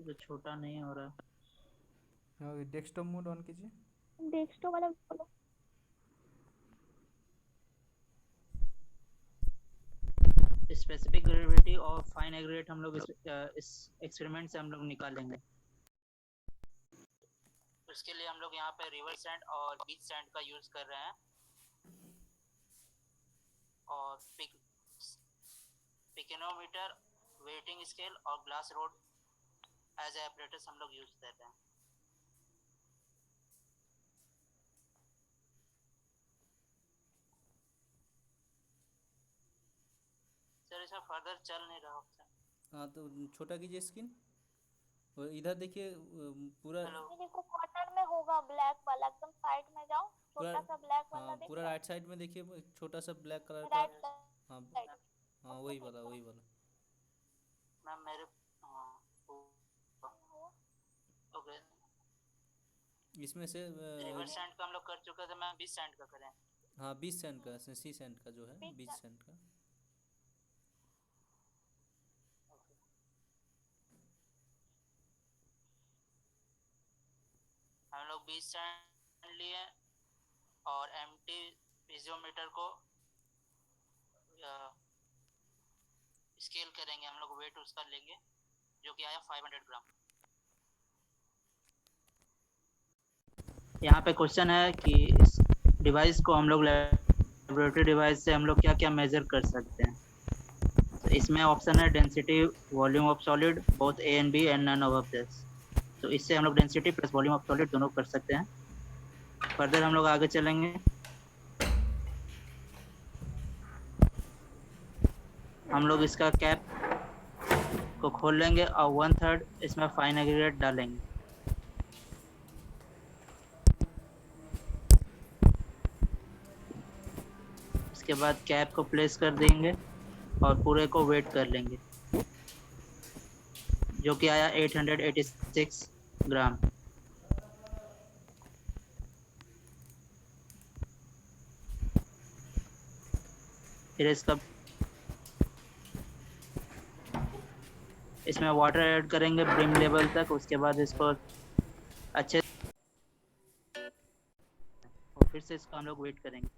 ये तो छोटा नहीं हो रहा। हाँ, डेस्कटॉप मोड ऑन कीजिए। डेस्कटॉप वाला बोलो। स्पेसिफिक ग्रेविटी और फाइन एग्रीगेट हम लोग इस एक्सपेरिमेंट से हम लोग निकालेंगे। उसके लिए हम लोग यहाँ पे रिवर सैंड और बीच सैंड का यूज कर रहे हैं, और पिकेनोमीटर, वेटिंग स्केल और ग्लास रोड एज एपरेटर्स हम लोग यूज कर रहे हैं। सर इसमें फर्दर चल नहीं रहा ऑप्शन। हाँ तो छोटा कीजिए स्क्रीन, और इधर देखिए पूरा। हेलो। ये देखो कॉर्नर में होगा ब्लैक वाला, एकदम साइड में जाओ, पूरा छोटा सा ब्लैक हाँ, वाला दिख पूरा रहा राइट साइड में देखिए, एक छोटा सा ब्लैक कलर है, का। राइट हाँ साइड। हाँ, उसको वही क्लिक वाला करो। वही वाला। मैम मेरे हाँ ओके। इसमें से रिवर सैंड का हम लोग कर चुके थे मैम, बीच सैंड का करें। हाँ, 20 सेंट का, सी सेंट का जो है, बीच 20 सेंट का। हम लोग बीच सैंड लिए और एम्प्टी पीजियोमीटर को स्केल करेंगे हम लोग, वेट उसका लेंगे जो कि आया 500 ग्राम। यहाँ पे क्वेश्चन है कि इस डिवाइस को हम लोग लेबोरेटरी डिवाइस से हम लोग क्या क्या मेजर कर सकते हैं। तो इसमें ऑप्शन है density, volume of solid, both A and B and none of this. तो इससे हम लोग density plus volume of solid दोनों कर सकते हैं। फर्दर हम लोग आगे चलेंगे, हम लोग इसका कैप को खोल लेंगे और 1/3 इसमें फाइन एग्रीगेट डालेंगे। इसके बाद कैप को प्लेस कर देंगे और पूरे को वेट कर लेंगे, जो कि आया 886 ग्राम। फिर इसमें वाटर ऐड करेंगे ब्रिम लेवल तक, उसके बाद इसको अच्छे और फिर से इसको हम लोग वेट करेंगे।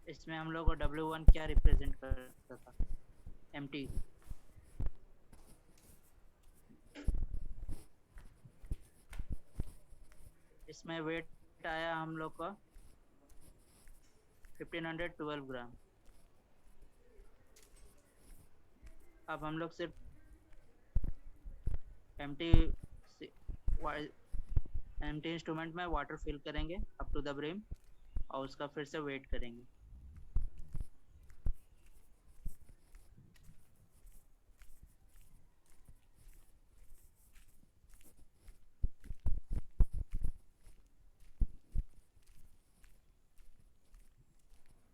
इसमें हम लोग को W1 क्या रिप्रेजेंट करता था, एम्प्टी। इसमें वेट आया हम लोग का 1512 ग्राम। अब हम लोग सिर्फ एम्प्टी एम्प्टी इंस्ट्रूमेंट में वाटर फिल करेंगे अप टू द ब्रिम और उसका फिर से वेट करेंगे।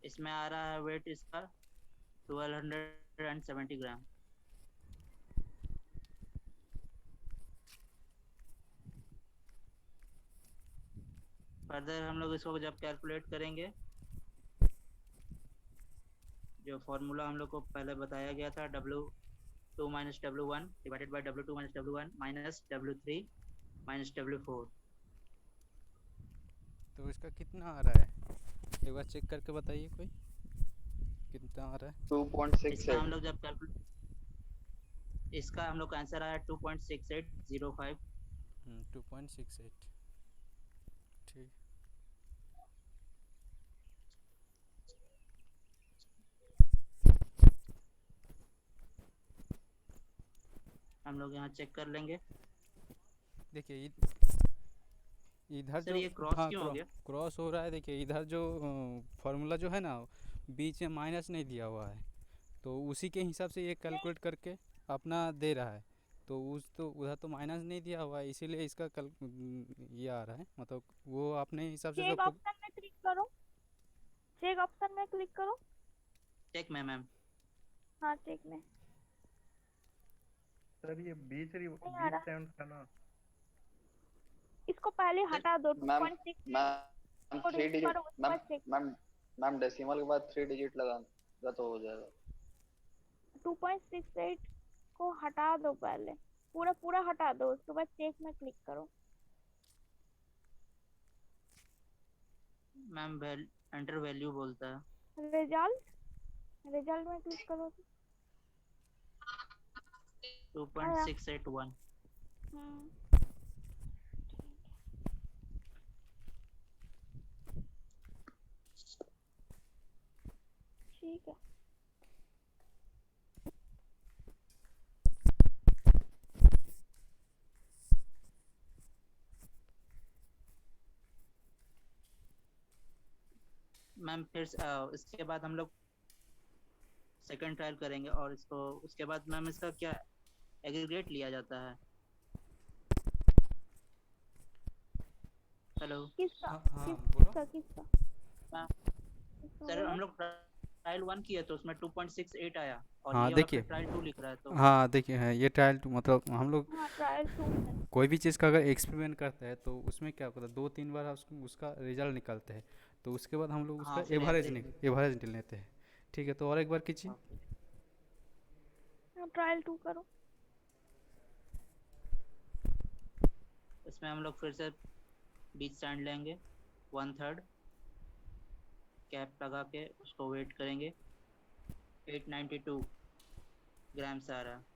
इसमें आ रहा है वेट इसका 1270 ग्राम। फर्दर हम लोग इसको जब कैलकुलेट करेंगे, जो फॉर्मूला हम लोग को पहले बताया गया था, W2 minus W1 divided by W2 minus W1 minus W3 minus W4। तो इसका कितना आ रहा है, एक बार चेक करके बताइए कोई, कितना आ रहा है। इसका 2.68। हम लोग जब कैलकुलेट, इसका हम लोग का आंसर आया 2.6805। 2.68। ठीक। हम लोग यहाँ चेक कर लेंगे। देखिए इधर सर जो, ये क्रॉस हाँ क्यों हो गया? क्रॉस हो रहा है। देखिए इधर जो फार्मूला जो है ना, बीच में माइनस नहीं दिया हुआ है, तो उसी के हिसाब से ये कैलकुलेट करके अपना दे रहा है। तो उधर तो माइनस नहीं दिया हुआ है, इसीलिए इसका ये आ रहा है, मतलब वो अपने हिसाब से चेक सबको। ऑप्शन में क्लिक करो, चेक ऑप्शन में क्लिक करो। चेक में मैम। हाँ चेक में सर ये नहीं आ बीच रहा, सेंड था ना। इसको पहले सर हटा दो। मैम 2.68 मैम को थ्री रीड डिजिट करो, उसके मैम बाद चेक। मैम मैम डेसिमल के बाद 3 डिजिट लगा। तो हो जाएगा। 2.68 को हटा दो पहले, पूरा पूरा हटा दो, उसके बाद चेक में क्लिक करो। मैम एंटर वैल्यू बोलता है। रिजल्ट, रिजल्ट में क्लिक करो तो आया। 2.681। हम्म, ठीक है। मैम फिर इसके बाद हम लोग सेकंड ट्रायल करेंगे, और इसको उसके बाद मैम इसका क्या एग्रीगेट लिया जाता है? हेलो किसका? हाँ हाँ बोलो। किसका किसका मैम। किसका सर बोलो। हम लोग ट्रायल 1 किए तो उसमें 2.68 आया, और हाँ ये वाला फिर देखिए, ट्रायल 2 लिख रहा है तो। हाँ देखिए है ये ट्रायल टू, मतलब हम लोग हाँ, ट्रायल 2 है। कोई भी चीज़ का अगर एक्सपेरिमेंट करते हैं तो उसमें क्या होता है, 2-3 बार उसका रिजल्ट निकालते हैं, तो उसके बाद हम लोग उसका हाँ फिर एवरेज लेते हैं। ठीक है, तो और एक बार कीजिए। हाँ, ट्रायल 2 करो। इसमें हम लोग फिर से बीच स्टैंड लेंगे, 1/3 कैप लगा के उसको वेट करेंगे। 892 ग्राम्स आ रहा है।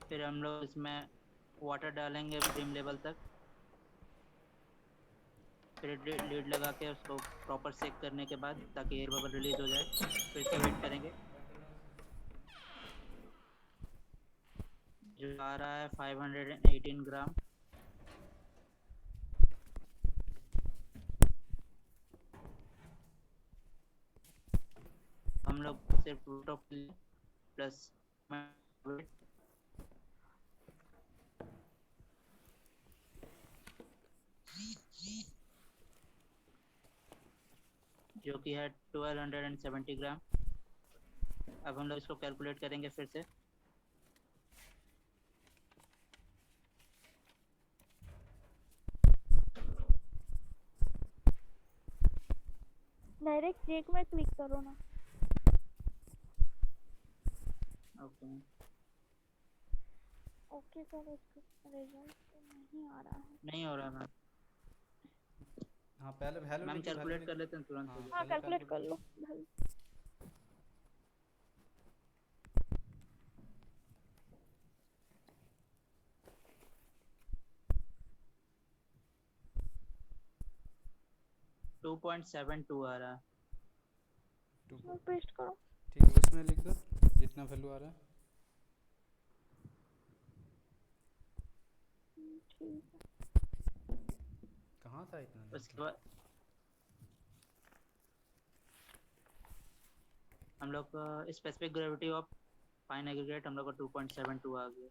फिर हम लोग इसमें वाटर डालेंगे ब्रिम लेवल तक, फिर लीड लगा के उसको प्रॉपर सेक करने के बाद, ताकि एयर बबल रिलीज हो जाए, फिर से वेट करेंगे। जो आ रहा है 518 ग्राम। हम लोग सिर्फ रूट ऑफ प्लस जो कि है 1270 ग्राम। अब हम लोग इसको कैलकुलेट करेंगे फिर से। डायरेक्ट चेक में क्लिक करो ना। ओके। ओके सर, इसका रिजल्ट तो नहीं आ रहा है। नहीं हो रहा मैम। हाँ पहले वैल्यू मैम लिखिए, वैल्यू कैलकुलेट कर लिखिए। लेते हैं, तुरंत हो हाँ हाँ, जाएगा। पहले कैलकुलेट कर कैलकुलेट। लो भाई। 2.72 आ रहा है। उसमें पेस्ट करो। ठीक है, उसमें लिख दो जितना वैल्यू आ रहा है। ठीक है। कहाँ था इतना उसके लिखना। बाद हम लोग specific gravity of fine aggregate हम लोग का 2.72 आ गया।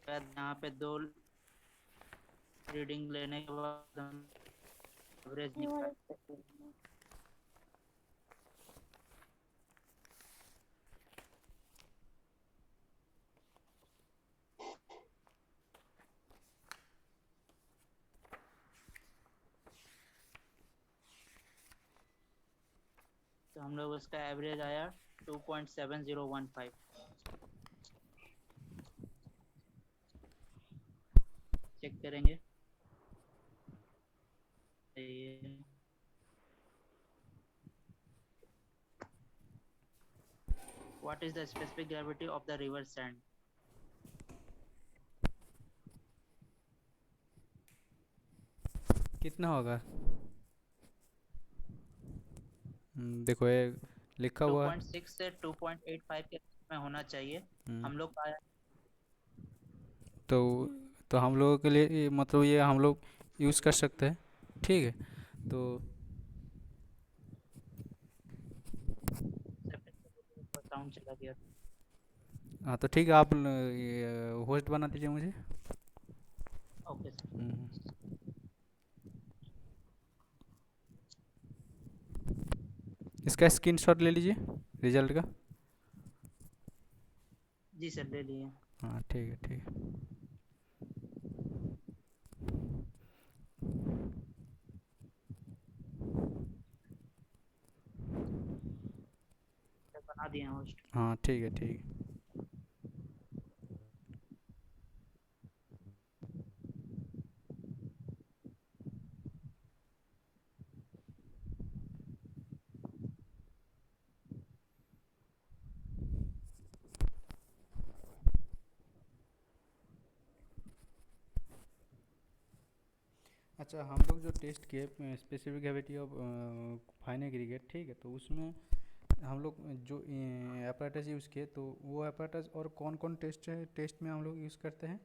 शायद यहाँ पे 2 रीडिंग लेने के बाद हम एवरेज ये वाला निकाल। तो हम लोग उसका एवरेज आया 2.7015। चेक करेंगे। What is the specific gravity of the river sand? कितना होगा। देखो ये लिखा हुआ है। 2.6 से 2.85 के बीच में होना चाहिए। हम्म, हम लोग आया तो तो हम लोगों के लिए मतलब ये हम लोग यूज़ कर सकते हैं। ठीक है, तो साउंड चला गया। हाँ तो ठीक है, आप होस्ट बना दीजिए मुझे। Okay sir. हम्म, इसका स्क्रीनशॉट ले लीजिए रिजल्ट का। जी सर ले लिए। हाँ ठीक है ठीक है। सर बना दिए होस्ट। हाँ ठीक है ठीक है। अच्छा हम लोग जो टेस्ट किए specific gravity of fine aggregate, ठीक है, तो उसमें हम लोग जो apparatus यूज़ किए तो वो apparatus और कौन कौन टेस्ट में हम लोग यूज़ करते हैं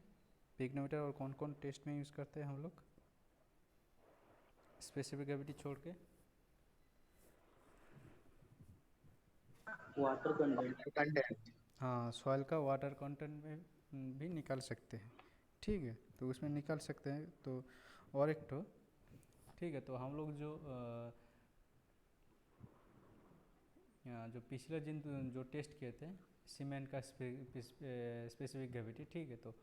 पिग्नोमीटर, और कौन कौन टेस्ट में यूज़ करते हैं हम लोग स्पेसिफिक ग्रेविटी छोड़ के? Water content. हाँ सॉइल का वाटर कंटेंट में भी निकाल सकते हैं, ठीक है, तो उसमें निकाल सकते हैं। तो और एक तो ठीक है, तो हम लोग जो यहाँ जो पिछले दिन जो टेस्ट किए थे सीमेंट का स्पेसिफिक ग्रेविटी, ठीक है, तो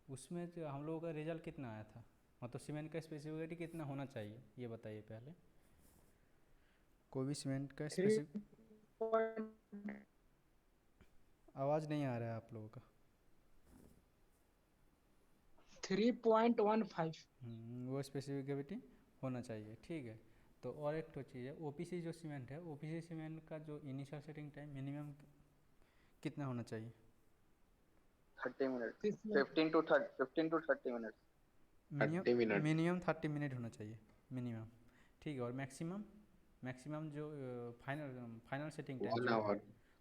उसमें जो हम लोगों का रिजल्ट कितना आया था, मतलब सीमेंट का स्पेसिफिक ग्रेविटी कितना होना चाहिए ये बताइए पहले। कोई भी सीमेंट का स्पेसिफिक, आवाज़ नहीं आ रहा है आप लोगों का। 3.15। वो स्पेसिफिक ग्रेविटी होना चाहिए, ठीक है। तो और एक तो चीज़ है ओपीसी जो सीमेंट है, ओपीसी सीमेंट का जो इनिशियल सेटिंग टाइम मिनिमम कितना होना चाहिए? 30 minute, 15 to 30 minute. Minimum minimum 30 minute होना चाहिए मिनिमम, ठीक है। और मैक्सिमम मैक्सिमम जो फाइनल फाइनल सेटिंग टाइम 1 जो hour।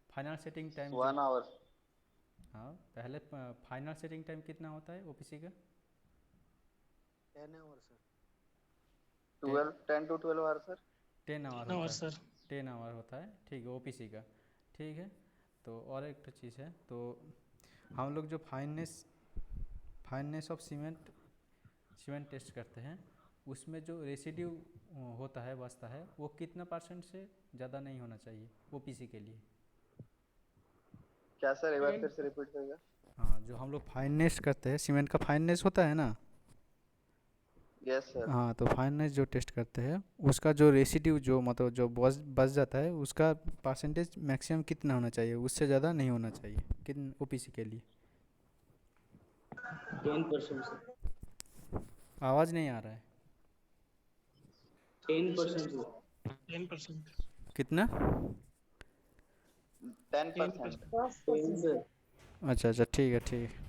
फाइनल सेटिंग टाइम जो 1 hour। हाँ पहले फाइनल सेटिंग टाइम कितना होता है ओपीसी का? 10 hour sir. 10 to 12 hour sir. 10 hour 10 होता आवर है, सर। 10 आवर होता है, ठीक है ओपीसी का, ठीक है। तो और एक तो चीज़ है, तो हम लोग जो फाइननेस ऑफ सीमेंट टेस्ट करते हैं उसमें जो रेसिड्यू होता है बचता है वो कितना % से ज़्यादा नहीं होना चाहिए ओपीसी के लिए? क्या सर एक बार फिर से रिपीट करिएगा। हाँ जो हम लोग फाइननेस करते हैं सीमेंट का फाइननेस होता है ना, यस सर। हाँ तो फाइननेस जो टेस्ट करते हैं उसका जो रेसिड्यू जो मतलब जो बच जाता है उसका % मैक्सिमम कितना होना चाहिए, उससे ज़्यादा नहीं होना चाहिए किन ओपीसी के लिए? 10% सर। आवाज़ नहीं आ रहा है। 10%। 10%। कितना? 10%। 10%। अच्छा अच्छा ठीक है ठीक है।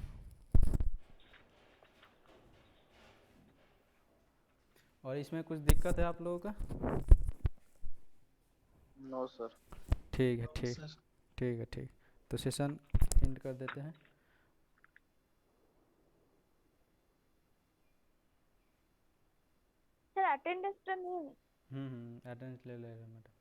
और इसमें कुछ दिक्कत है आप लोगों का? No sir. ठीक है ठीक सर ठीक है ठीक। तो सेशन एंड कर देते हैं। सर अटेंडेंस तो नहीं अटेंडेंस ले रहे मैडम।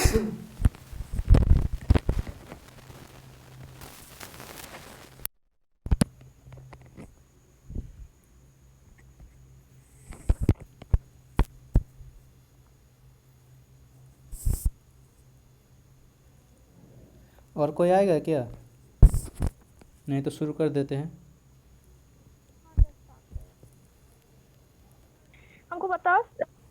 और कोई आएगा क्या? नहीं तो शुरू कर देते हैं। हमको बताओ,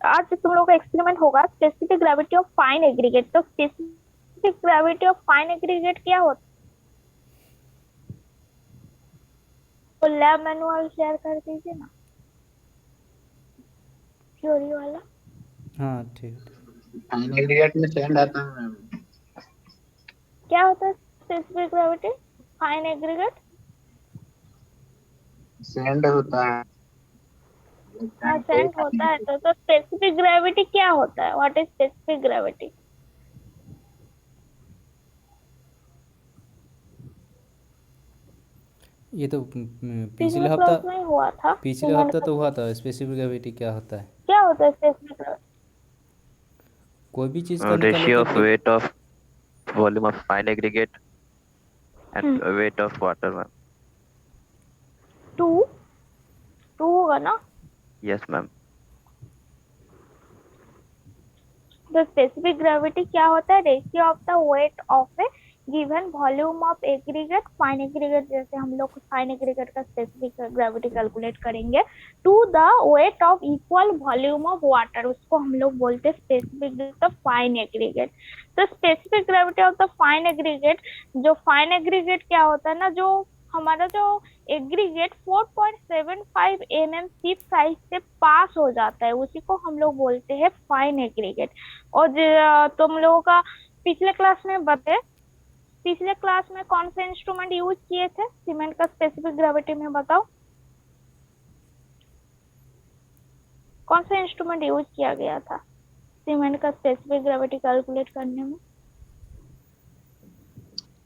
आज तुम लोग का एक्सपेरिमेंट होगा specific gravity of fine aggregate. तो specific gravity of fine aggregate क्या होता है? तो लैब मैनुअल शेयर कर दीजिए ना, थ्योरी वाला। हाँ ठीक। फाइन एग्रीगेट में सैंड आता है मैम। क्या होता है specific gravity fine aggregate? Sand होता है। हाँ, सैंड होता है। तो स्पेसिफिक ग्रेविटी क्या होता है? What is specific gravity? ये तो पिछले पिछले क्लास हफ्ता में हुआ था। पिछले हफ्ता तो हुआ था। स्पेसिफिक ग्रेविटी क्या होता है? क्या होता है स्पेसिफिक ग्रेविटी? कोई भी चीज़ का निकालो ratio तो of weight of volume of fine aggregate and weight of water, ma'am. Two होगा ना? Yes, ma'am. तो स्पेसिफिक ग्रेविटी क्या होता है? Ratio of the weight of a given volume of aggregate, fine aggregate. जैसे हम लोग फाइन एग्रीगेट का स्पेसिफिक ग्रेविटी कैलकुलेट करेंगे to the weight of equal volume of water, उसको हम लोग बोलते हैं स्पेसिफिक ऑफ फाइन एग्रीगेट। तो specific gravity of the fine aggregate, जो फाइन एग्रीगेट क्या होता है ना, जो हमारा जो एग्रीगेट 4.75 mm शिप साइज से पास हो जाता है, उसी को हम लोग बोलते हैं फाइन एग्रीगेट। और तुम लोगों का पिछले क्लास में कौन से इंस्ट्रूमेंट यूज किए थे सीमेंट का स्पेसिफिक ग्रेविटी में? बताओ कौन सा इंस्ट्रूमेंट यूज किया गया था सीमेंट का स्पेसिफिक ग्रेविटी कैलकुलेट करने में?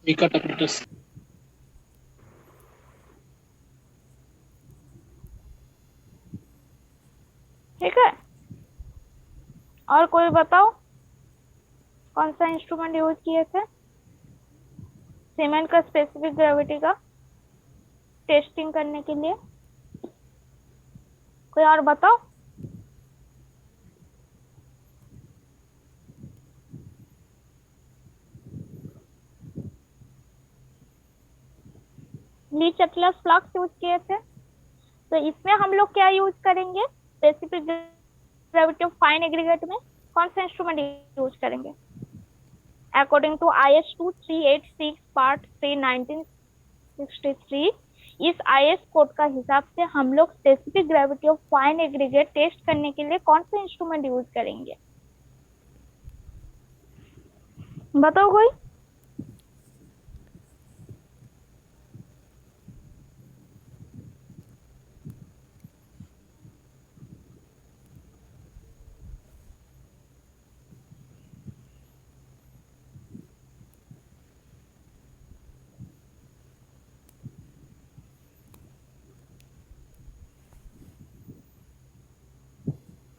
विकट apparatus। ठीक है, और कोई बताओ कौन सा इंस्ट्रूमेंट यूज किए थे सीमेंट का स्पेसिफिक ग्रेविटी का टेस्टिंग करने के लिए? कोई और बताओ। लीच एटलस फ्लक्स यूज किए थे। तो इसमें हम लोग क्या यूज करेंगे specific gravity of fine aggregate में? कौन सा इंस्ट्रूमेंट यूज करेंगे? अकॉर्डिंग टू IS 2386 पार्ट 3 1963, इस IS कोड का हिसाब से हम लोग specific gravity of fine aggregate test करने के लिए कौन सा इंस्ट्रूमेंट यूज करेंगे? बताओ कोई।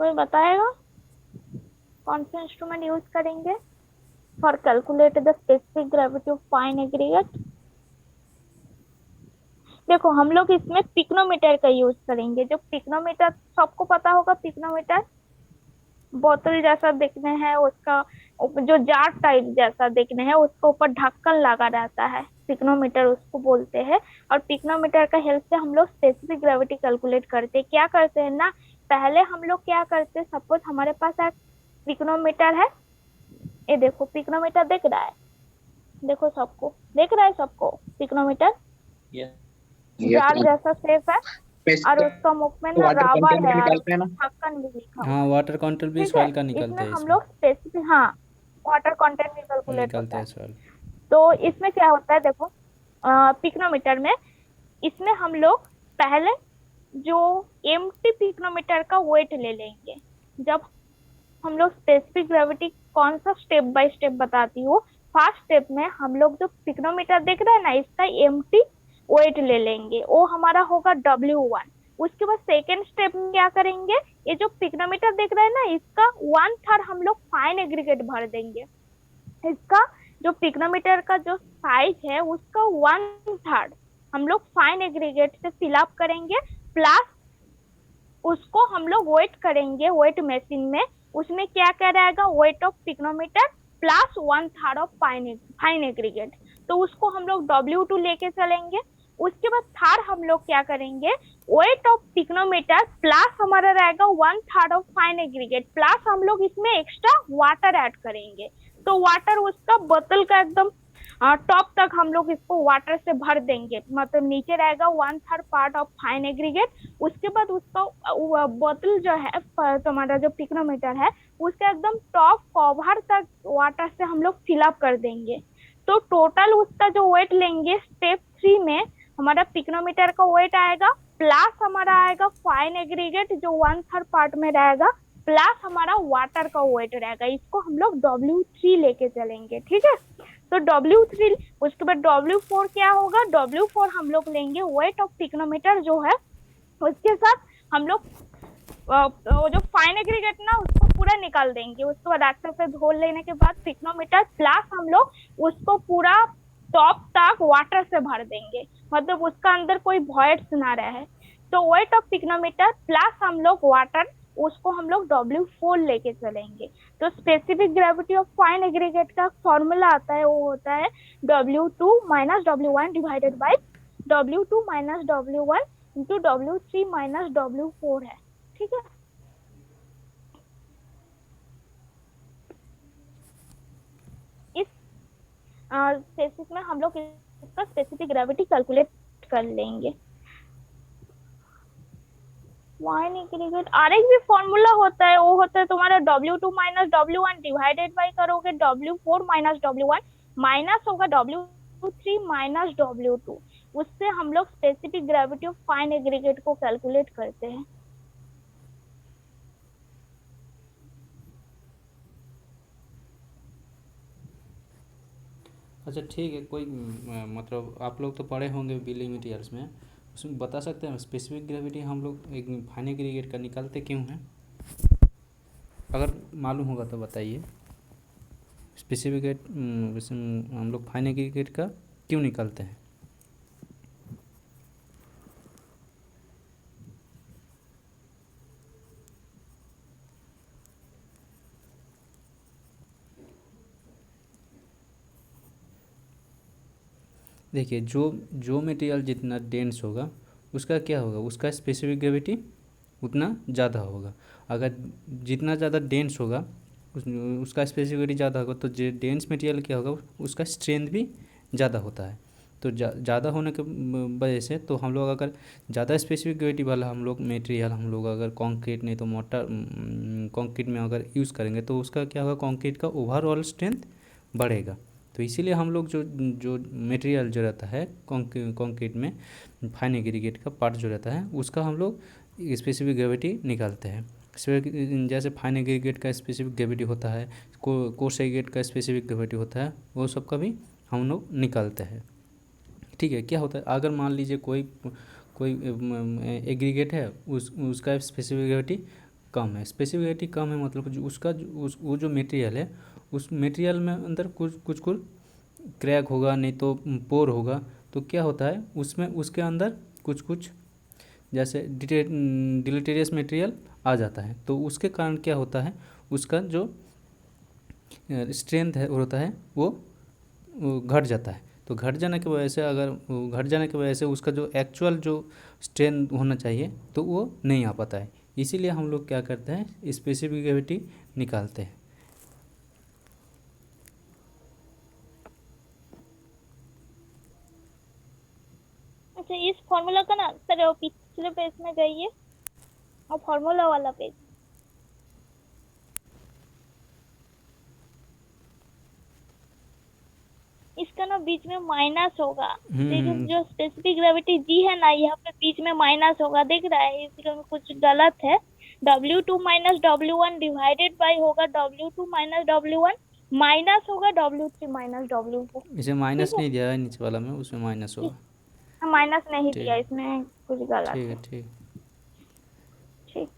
कोई बताएगा कौन सा इंस्ट्रूमेंट यूज करेंगे for calculate the specific gravity of fine aggregate? देखो हम लोग इसमें पिक्नोमीटर का यूज करेंगे। जो पिक्नोमीटर सबको पता होगा, पिक्नोमीटर बोतल जैसा दिखने है, उसका जो जार टाइप जैसा दिखने है, उसके ऊपर ढक्कन लगा रहता है, पिक्नोमीटर उसको बोलते हैं। और पिक्नोमीटर का हेल्प से हम लोग स्पेसिफिक ग्रेविटी कैलकुलेट करते हैं। क्या करते हैं ना, पहले हम लोग क्या करते हैं, सपोज हमारे पास एक पिक्नोमीटर है, ये देखो पिक्नोमीटर दिख रहा है, देखो सबको दिख रहा है, सबको पिक्नोमीटर जार जैसा शेप है और उसका मुख में ना रबर है और ढक्कन भी लिखा हुआ हाँ, वाटर कंटेंट भी है। इस फाइल का निकलता है। इसमें हम लोग स्पेसिफिक, हाँ वाटर कंटेंट भी कैलकुलेट निकलता होता है है। इस फाइल। तो इसमें क्या होता है, देखो पिक्नोमीटर में, इसमें हम लोग पहले जो एम्प्टी पिक्नोमीटर का वेट ले लेंगे। जब हम लोग स्पेसिफिक ग्रेविटी कौन सा स्टेप बाय स्टेप बताती हूँ। फर्स्ट स्टेप में हम लोग जो पिक्नोमीटर देख रहे हैं ना, इसका एम्प्टी वेट ले लेंगे, वो हमारा होगा W1। उसके बाद सेकेंड स्टेप में क्या करेंगे, ये जो पिक्नोमीटर देख रहे हैं ना, इसका 1/3 हम लोग फाइन एग्रीगेट भर देंगे। इसका जो पिक्नोमीटर का जो साइज है उसका 1/3 हम लोग फाइन एग्रीगेट से फिलअप करेंगे, प्लस उसको हम लोग वेट करेंगे वेट मशीन में। उसमें क्या क्या रहेगा, weight of pycnometer plus 1/3 of fine aggregate. तो उसको हम लोग W2 लेके चलेंगे। उसके बाद थर्ड हम लोग क्या करेंगे, वेट ऑफ पिक्नोमीटर प्लस हमारा रहेगा 1/3 ऑफ फाइन एग्रीगेट, प्लस हम लोग इसमें एक्स्ट्रा वाटर ऐड करेंगे। तो वाटर उसका बोतल का एकदम टॉप तक हम लोग इसको वाटर से भर देंगे, मतलब नीचे रहेगा 1/3 पार्ट ऑफ फाइन एग्रीगेट। उसके बाद उसका बोतल जो है तुम्हारा जो पिक्नोमीटर है उसका एकदम टॉप कवर तक वाटर से हम लोग फिलअप कर देंगे। तो टोटल उसका जो वेट लेंगे स्टेप 3 में, हमारा पिक्नोमीटर का वेट आएगा, प्लस हमारा आएगा फाइन एग्रीगेट जो 1/3 पार्ट में रहेगा, प्लस हमारा वाटर का वेट रहेगा। इसको हम लोग W3 लेके चलेंगे, ठीक है। तो W3, उसके बाद W4 क्या होगा, W4 हम लोग लेंगे वेट ऑफ पिक्नोमीटर जो है उसके साथ हम लोग वो जो फाइन एग्रीगेट ना उसको पूरा निकाल देंगे। उसके बाद अच्छे से धो लेने के बाद पिक्नोमीटर प्लस हम लोग उसको पूरा टॉप तक वाटर से भर देंगे, मतलब उसका अंदर कोई वॉइड्स ना रहे। तो वेट ऑफ पिक्नोमीटर प्लस हम लोग वाटर, उसको हम लोग W4 लेके चलेंगे। तो specific gravity of fine aggregate का फॉर्मूला आता है, वो होता है W2 minus W1 divided by W2 minus W1 into W3 minus W4 है, ठीक है। इस स्पेसिफिक में हम लोग इसका स्पेसिफिक ग्रेविटी कैलकुलेट कर लेंगे। फाइन एग्रीगेट आर एक भी फॉर्मूला होता है, वो होता है तुम्हारा W2 minus W1 divided by करोगे W4 माइनस W1 माइनस होगा W3 माइनस W2। उससे हम लोग specific gravity of fine aggregate को कैलकुलेट करते हैं। अच्छा ठीक है, कोई मतलब आप लोग तो पढ़े होंगे बिल्डिंग मटेरियल्स में, उसमें बता सकते हैं स्पेसिफिक ग्रेविटी हम लोग एक फाइन एग्रीगेट का निकालते क्यों हैं? अगर मालूम होगा तो बताइए। स्पेसिफिक हम लोग फाइन एग्रीगेट का क्यों निकालते हैं? देखिए, जो मटेरियल जितना डेंस होगा उसका क्या होगा, उसका स्पेसिफिक ग्रेविटी उतना ज़्यादा होगा। अगर जितना ज़्यादा डेंस होगा उसका स्पेसिफिक ग्रेविटी ज़्यादा होगा, तो जो डेंस मटेरियल क्या होगा उसका स्ट्रेंथ भी ज़्यादा होता है। तो ज़्यादा होने के वजह से तो हम लोग अगर ज़्यादा स्पेसिफिक ग्रेविटी वाला हम लोग मटेरियल हम लोग अगर कंक्रीट नहीं तो मोटर कंक्रीट में अगर यूज़ करेंगे तो उसका क्या होगा, कंक्रीट का ओवरऑल स्ट्रेंथ बढ़ेगा। तो इसीलिए हम लोग जो मटेरियल जो रहता है कंक्रीट में फाइन एग्रीगेट का पार्ट जो रहता है उसका हम लोग स्पेसिफिक ग्रेविटी निकालते हैं। जैसे फाइन एग्रीगेट का स्पेसिफिक ग्रेविटी होता है, कोर्स एग्रीगेट का स्पेसिफिक ग्रेविटी होता है, वो सब का भी हम लोग निकालते हैं। ठीक है, क्या होता है अगर मान लीजिए कोई एग्रीगेट है उसका स्पेसिफिक ग्रेविटी कम है। स्पेसिफिक ग्रेविटी कम है मतलब वो जो मटेरियल है उस मटेरियल में अंदर कुछ क्रैक होगा, नहीं तो पोर होगा। तो क्या होता है उसमें उसके अंदर कुछ जैसे डिलेटेरियस मटेरियल आ जाता है। तो उसके कारण क्या होता है, उसका जो स्ट्रेंथ है होता है वो घट जाता है। तो घट जाने की वजह से उसका जो एक्चुअल जो स्ट्रेंथ होना चाहिए तो वो नहीं आ पाता है। इसीलिए हम लोग क्या करते हैं, स्पेसिफिक ग्रेविटी निकालते हैं। अच्छा, इस फॉर्मूला का ना सर वो पिछले पेज में जाइए और फॉर्मूला वाला पेज, इसका ना बीच में माइनस होगा। जो स्पेसिफिक ग्रेविटी जी है ना, यहाँ पे बीच में माइनस होगा, देख रहा है? इसमें कुछ गलत है। W2 minus W1 divided by होगा W2 माइनस W1 माइनस होगा W3 माइनस W4। इसे माइनस नहीं दिया है नीचे वाला में, उसमें माइनस होगा। माइनस नहीं ठीक। दिया, इसमें कुछ गलत ठीक है। है, ठीक। ठीक।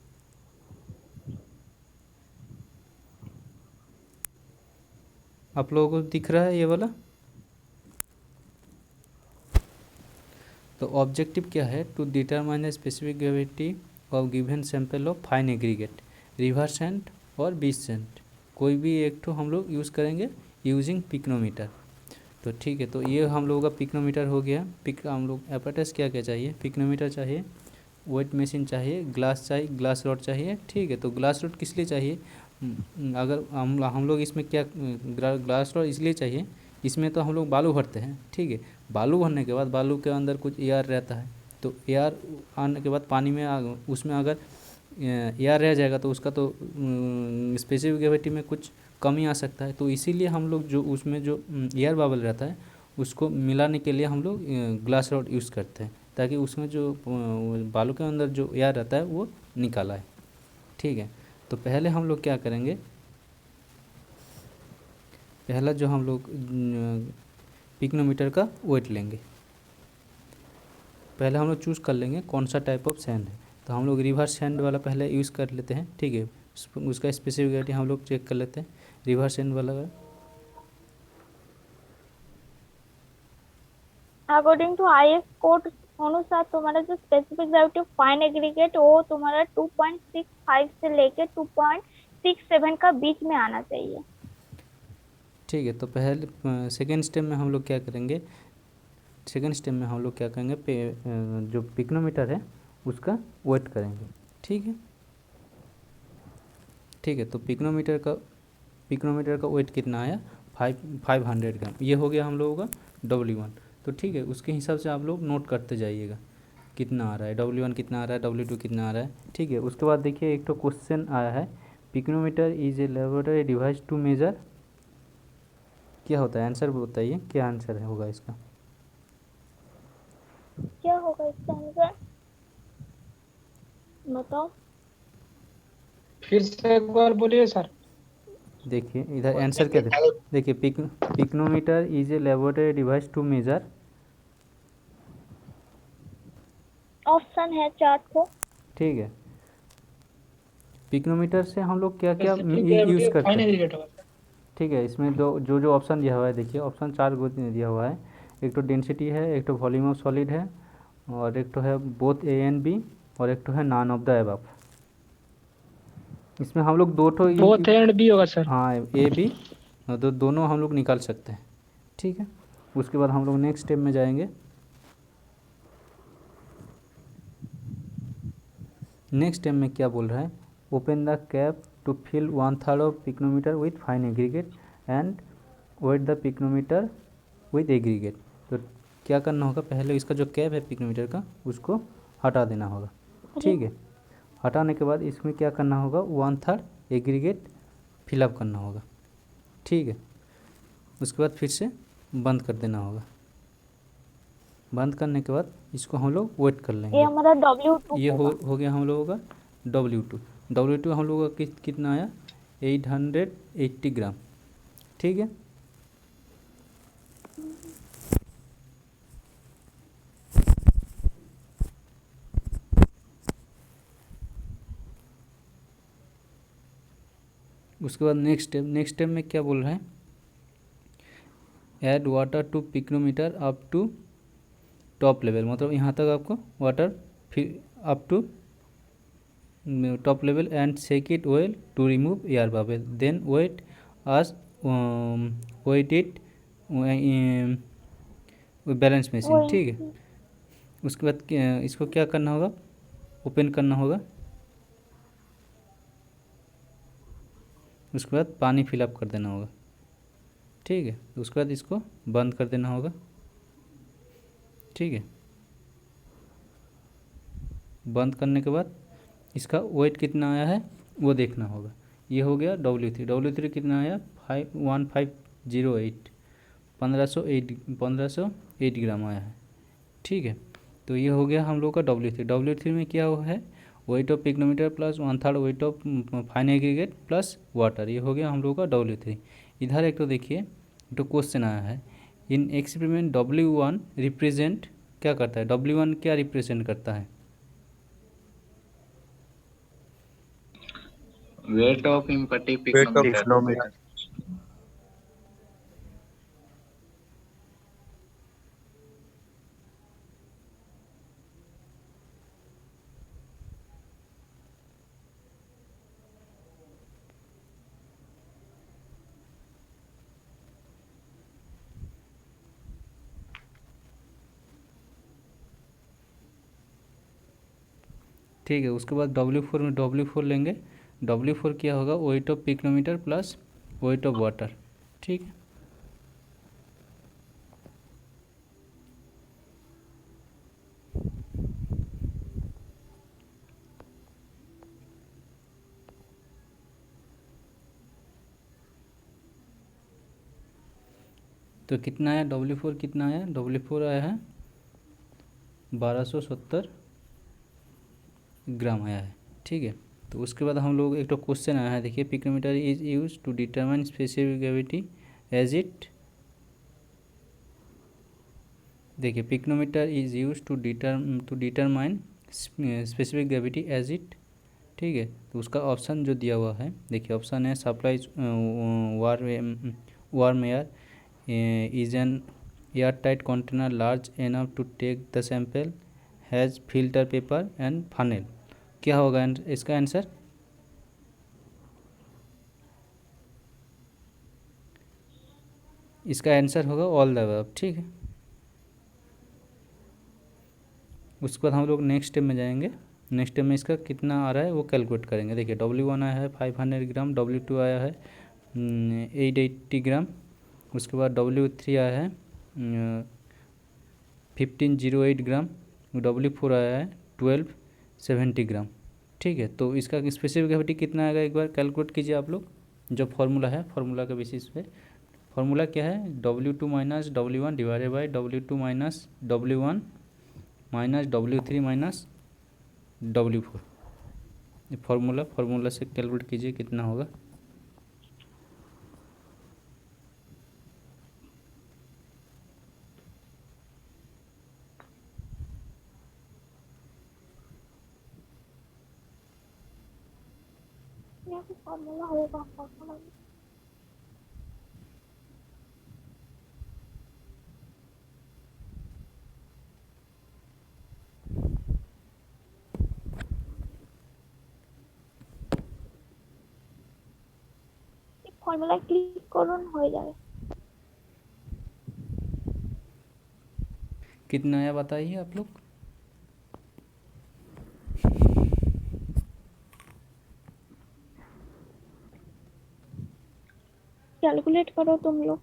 आप लोगों को दिख रहा है ये वाला? तो ऑब्जेक्टिव क्या है? To determine specific gravity of given sample of fine aggregate, river sand और बीच सैंड, कोई भी एक तो हम लोग यूज़ करेंगे यूजिंग पिक्नोमीटर। तो ठीक है, तो ये हम लोगों का पिक्नोमीटर हो गया। हम लोग एपरेटस क्या क्या चाहिए? पिक्नोमीटर चाहिए, वेट मशीन चाहिए, ग्लास चाहिए, ग्लास रॉड चाहिए। ठीक है, तो ग्लास रॉड किस लिए चाहिए? अगर हम लोग इसमें क्या ग्लास रॉड इसलिए चाहिए, इसमें तो हम लोग बालू भरते हैं। ठीक है, बालू भरने के बाद बालू के अंदर कुछ एयर रहता है, तो एयर आने के बाद पानी में उसमें अगर एयर रह जाएगा तो उसका तो स्पेसिफिक ग्रेविटी में कुछ कमी आ सकता है। तो इसीलिए हम लोग जो उसमें जो एयर बबल रहता है उसको मिलाने के लिए हम लोग ग्लास रॉड यूज़ करते हैं, ताकि उसमें जो बालू के अंदर जो एयर रहता है वो निकाला है। ठीक है, तो पहले हम लोग क्या करेंगे? पहला जो हम लोग पिक्नोमीटर का वेट लेंगे। पहले हम लोग चूज़ कर लेंगे कौन सा टाइप ऑफ सैंड है। तो हम लोग रिवर सैंड वाला पहले यूज़ कर लेते हैं। ठीक है, उसका स्पेसिफिक ग्रेविटी हम लोग चेक कर लेते हैं रिवर सैंड वाला का। अकॉर्डिंग टू आईएस कोड अनुसार तुम्हारा जो specific gravity of fine aggregate वो तुम्हारा 2.65 से लेके 2.67 का बीच में आना चाहिए। ठीक है, तो पहले सेकेंड स्टेप में हम लोग क्या करेंगे? सेकेंड स्टेप में हम लोग क्या करेंगे? जो पिक्नोमीटर है उसका वेट करेंगे। ठीक है, ठीक है, तो पिक्नोमीटर का वेट कितना आया? 500 ग्राम। ये हो गया हम लोगों का W1। तो ठीक है, उसके हिसाब से आप लोग नोट करते जाइएगा कितना आ रहा है, W1 कितना आ रहा है, W2 कितना आ रहा है। ठीक है, उसके बाद देखिए एक तो क्वेश्चन आया है, pycnometer is a laboratory device to measure. क्या होता है? आंसर बताइए, क्या आंसर है होगा इसका? क्या होगा इसका आंसर बताओ। फिर से एक बार बोलिए सर। देखिए इधर आंसर क्या है, देखिए pycnometer is a laboratory device to measure. Option है चार्ट को। ठीक है, पिक्नोमीटर से हम लोग क्या क्या स्पेसिफिक यूज़ ग्रेविटी करते फाइन हैं? एग्रीगेट होगा सर। ठीक है, इसमें जो ऑप्शन दिया हुआ है, देखिए ऑप्शन 4 गो दिया हुआ है। एक तो डेंसिटी है, एक तो वॉल्यूम ऑफ सॉलिड है, और एक तो है बोथ ए एंड बी, और एक तो है नॉन ऑफ द अबव। इसमें हम लोग दो ठो बोथ एंड बी होगा सर। हाँ, ए बी दोनों हम लोग निकाल सकते हैं। ठीक है, उसके बाद हम लोग नेक्स्ट स्टेप में जाएंगे। नेक्स्ट स्टेप में क्या बोल रहा है? Open the cap to fill 1/3 of pycnometer with fine aggregate and weight the pycnometer with aggregate. तो क्या करना होगा? पहले इसका जो कैप है पिक्नोमीटर का उसको हटा देना होगा। ठीक है, हटाने के बाद इसमें क्या करना होगा? 1/3 एग्रीगेट फिलअप करना होगा। ठीक है, उसके बाद फिर से बंद कर देना होगा। बंद करने के बाद इसको हम लोग वेट कर ये लेंगे। हमारा W2 ये होगा। हो गया हम लोगों का W2 हम लोगों का कितना आया? 880 ग्राम। ठीक है, उसके बाद नेक्स्ट स्टेप में क्या बोल रहा है? Add water to pycnometer up to top level, मतलब यहाँ तक आपको वाटर फिर up to top level and shake it well to remove air bubble, then weight as weight it balance machine. ठीक है, उसके बाद इसको क्या करना होगा? ओपन करना होगा। उसके बाद पानी फिलअप कर देना होगा। ठीक है, उसके बाद इसको बंद कर देना होगा। ठीक है, बंद करने के बाद इसका वेट कितना आया है वो देखना होगा। ये हो गया W3 कितना आया? 1508 1508 ग्राम आया है। ठीक है, तो ये हो गया हम लोग का W3 में क्या हुआ है? Weight of pycnometer plus 1/3 weight of fine aggregate plus water, ये हो गया हम लोग का W3। इधर एक तो देखिए तो क्वेश्चन आया है, इन एक्सपेरिमेंट W1 रिप्रेजेंट क्या करता है? W1 क्या रिप्रेजेंट करता है? Weight of empty Weight of pycnometer. picometer. ठीक है। उसके बाद W4 में W4 लेंगे। W4 क्या होगा, weight of pycnometer plus weight of water. ठीक है। तो कितना आया W4, कितना आया W4 आया है 1270 ग्राम आया है। ठीक है। तो उसके बाद हम लोग एक तो क्वेश्चन आया है, देखिए pycnometer is use to determine specific gravity as it, देखिए pycnometer is use to determine specific gravity as it. ठीक है। तो उसका ऑप्शन जो दिया हुआ है, देखिए ऑप्शन है supply warm air is an airtight container large enough to take the sample, has filter paper and funnel। क्या होगा इसका आंसर? इसका आंसर होगा ऑल द अबव। ठीक है। उसके बाद हम लोग नेक्स्ट स्टेप में जाएंगे। नेक्स्ट स्टेप में इसका कितना आ रहा है वो कैलकुलेट करेंगे। देखिए W1 आया है 500 ग्राम, W2 आया है 880 ग्राम, उसके बाद W3 आया है 1508 ग्राम, W4 आया है 1270 ग्राम। ठीक है। तो इसका स्पेसिफिक ग्रेविटी कितना आएगा एक बार कैलकुलेट कीजिए आप लोग। जो फार्मूला है, फार्मूला के बेसिस पे फार्मूला क्या है, W2 minus W1 divided by W2 minus W1 minus W3 minus W4। ये फार्मूला से कैलकुलेट कीजिए कितना होगा। यहाँ पे फॉर्मूला होगा, फॉर्मूला फॉर्मूला क्लिक করুন হয়ে যাবে। कितना आया बताइए आप लोग। कैलकुलेट करो तुम लोग।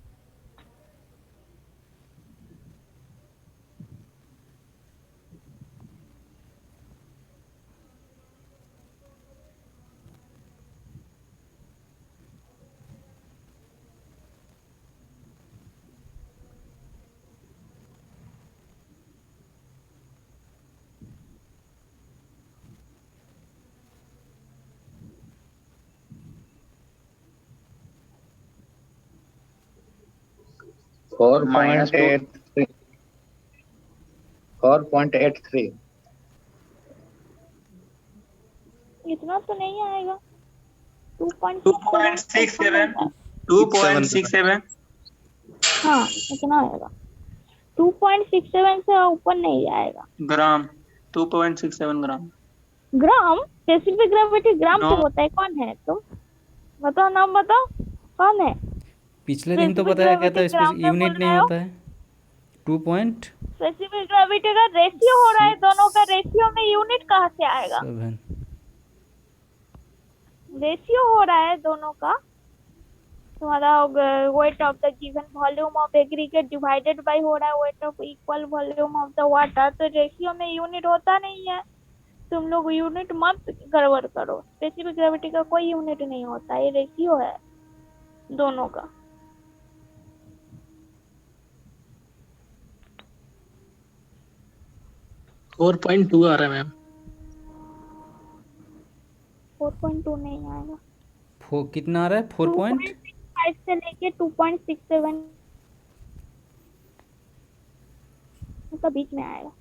Four Minus point two. 4.83। इतना तो नहीं आएगा। 2.67 2.67 हाँ इतना आएगा। 2.67 से ऊपर नहीं जाएगा। ग्राम 2.67 ग्राम। ग्राम स्पेसिफिक ग्रेविटी ग्राम से No. होता है। कौन है तुम बताओ, नाम बताओ कौन है। पिछले दिन तो Specific बताया गया था gravity ग्राम में यूनिट बोल नहीं रहे हो? होता है। 2.7 स्पेसिफिक ग्रेविटी का रेशियो हो रहा है, दोनों का रेशियो में यूनिट कहाँ से आएगा। रेशियो हो रहा है दोनों का, तुम्हारा weight of the given volume of aggregate divided by हो रहा है wait of equal volume of the water. तो रेशियो में यूनिट होता नहीं है। तुम लोग यूनिट मत गड़बड़ करो। स्पेसिफिक ग्रेविटी का कोई यूनिट नहीं होता, ये रेशियो है दोनों का। फोर पॉइंट टू आ रहा है मैम। 4.2 नहीं आएगा। कितना आ रहा है 2.65 से लेके 2.67 का बीच में आएगा।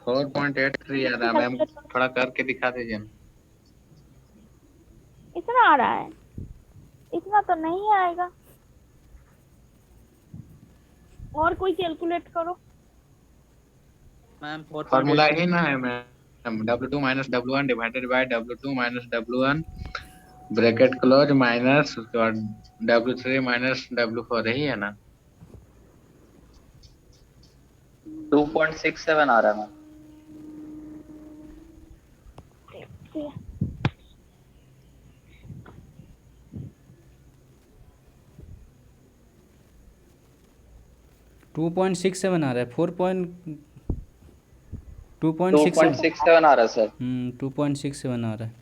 4.83 आ रहा है मैम, थोड़ा करके दिखा दीजिए। इतना आ रहा है, इतना तो नहीं आएगा। और कोई कैलकुलेट करो। मैम फार्मूला ही ना है ma'am, W2 minus W1 divided by W2 minus W1 bracket close minus उसके बाद W3 माइनस W4 ही है ना। 2.67 आ रहा है मैम। ठीक है। 2.67 आ रहा है, 2.67। 2.67 आ रहा है सर। 2.67 आ रहा है,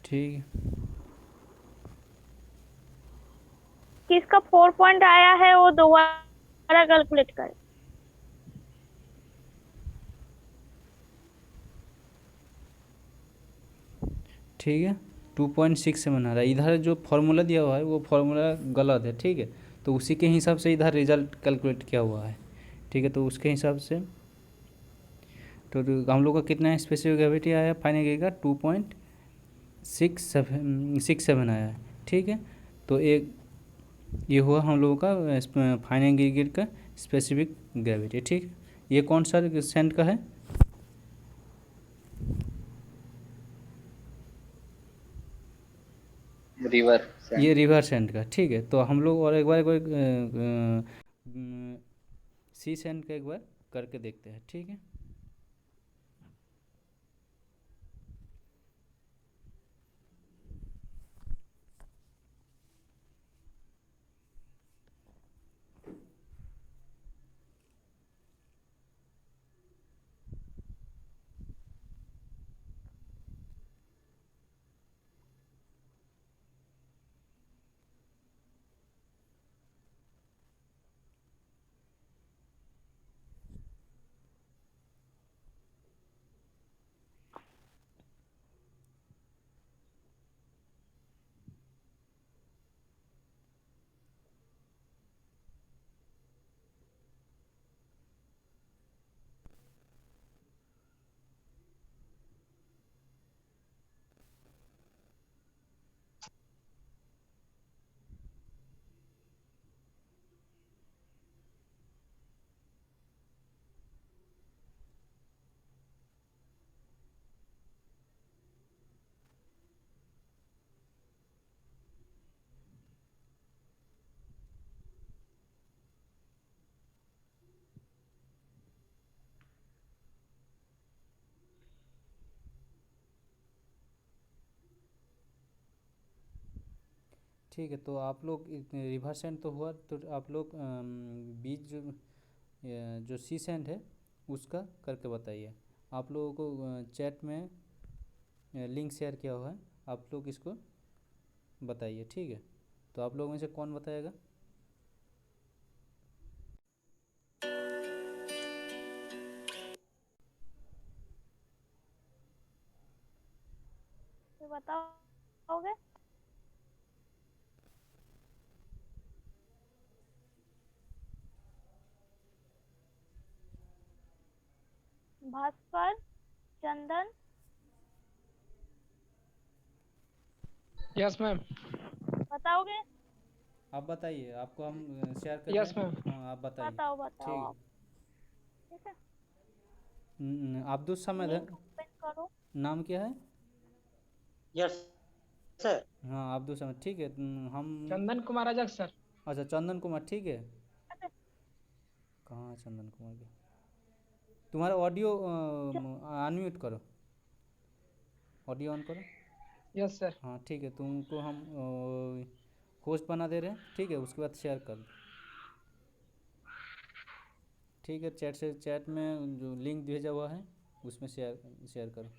ठीक है। किसका 4 पॉइंट आया है वो दोबारा कैलकुलेट करें। ठीक है, 2.67 आ रहा है। इधर जो फार्मूला दिया हुआ है वो फार्मूला गलत है, ठीक है। तो उसी के हिसाब से इधर रिजल्ट कैलकुलेट किया हुआ है, ठीक है। तो उसके हिसाब से तो हम लोग का कितना स्पेसिफिक ग्रेविटी आया है फाइन एग्रीगेट का 2.67 आया है, ठीक है। तो एक ये हुआ हम लोगों का फाइन एग्रीगेट का स्पेसिफिक ग्रेविटी, ठीक है। ये कौन सा सेंट का है? रिवर ये रिवर सेंट का, ठीक है। तो हम लोग और एक बार सी सेंट का एक बार करके देखते हैं, ठीक है। ठीक है, तो आप लोग रिवर सेंट तो हुआ, तो आप लोग बीच जो सी सेंट है उसका करके बताइए। आप लोगों को चैट में लिंक शेयर किया हुआ है, आप लोग इसको बताइए, ठीक है। तो आप लोगों में से कौन बताएगा? तो बताओगे। भास्कर, चंदन, यस मैम। बताओगे। आप बताइए, आपको हम शेयर कर यस दें। मैम। हाँ, आप बताइए। बताओ बताओ ठीक आप। ठीक है। है। अब्दुल समद है, लिंक ओपन करो। नाम क्या है? Yes sir. हाँ, अब्दुल समद, ठीक है। हम चंदन कुमार अजक सर। अच्छा, चंदन कुमार, ठीक है। कहाँ है चंदन कुमार के? तुम्हारा ऑडियो अनम्यूट करो, ऑडियो ऑन करो। Yes sir. हाँ, ठीक है, तुमको हम होस्ट बना दे रहे हैं, ठीक है। उसके बाद शेयर कर दो, ठीक है। चैट में जो लिंक भेजा हुआ है उसमें शेयर करो।